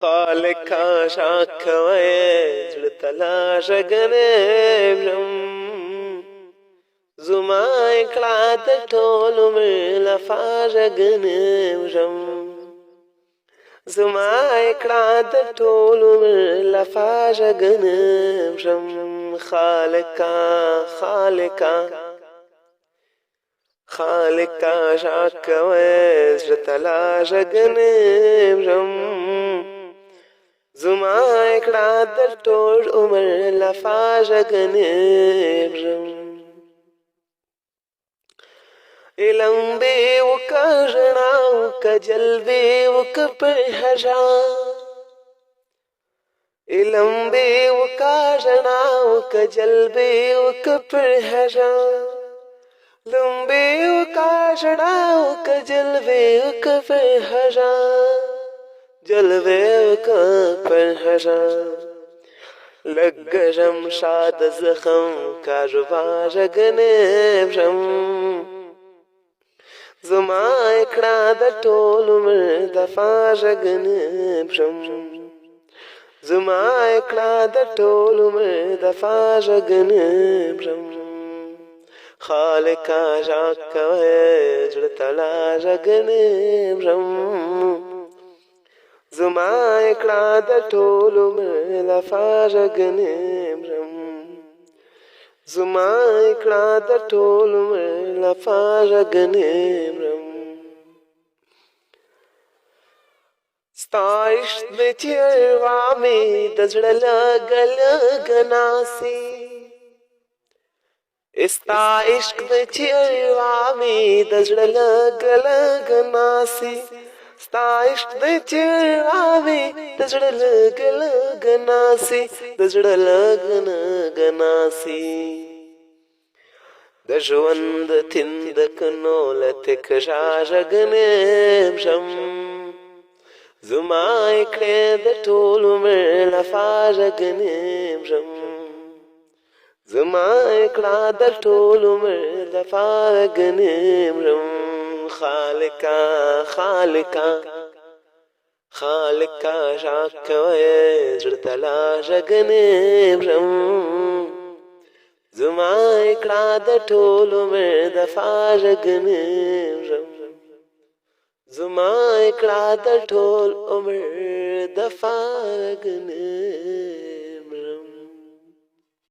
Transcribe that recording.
خالقا شاكوي جلتلا شغنم زماي كلاد تولم لفاجغنم زماي كلاد تولم لفاجغنم خالقا شاكوي جلتلا شغنم زماي كلاد تولم لفاجغنم इलंबे वो करनाओ कजलबे वो कपहजा इलंबे वो करनाओ कजलबे वो कपहजा लंबे वो करनाओ कजलबे वो कपहजा जलबे वो कपहजा लगजम शाद जखम काजबाज गनेबजम زماي كلاد تولم دفاجغنبجم زماي كلاد تولم دفاجغنبجم خالقا جاك وجرتلا جغنبجم زماي كلاد تولم دفاجغنبجم زماي كلاد تولم لفاجغنبجم ستايش بتيرامي دزړه گلگناسي استا عشق بتيرامي دزړه گلگناسي ستا عشق بتيرامي دزړه گلگناسي دزړه گلگناسي د ژوند تندکنو لتک شاجغنبجم زماي كلاد تولم لفاجغنبجم زماي كلاد تولم لفاجغنبجم خالقا شاك وجرتلا جغنبجم زماي كلاد تولم دفاجغنبجم زماي كلاد تول عمر دفاجغنبجم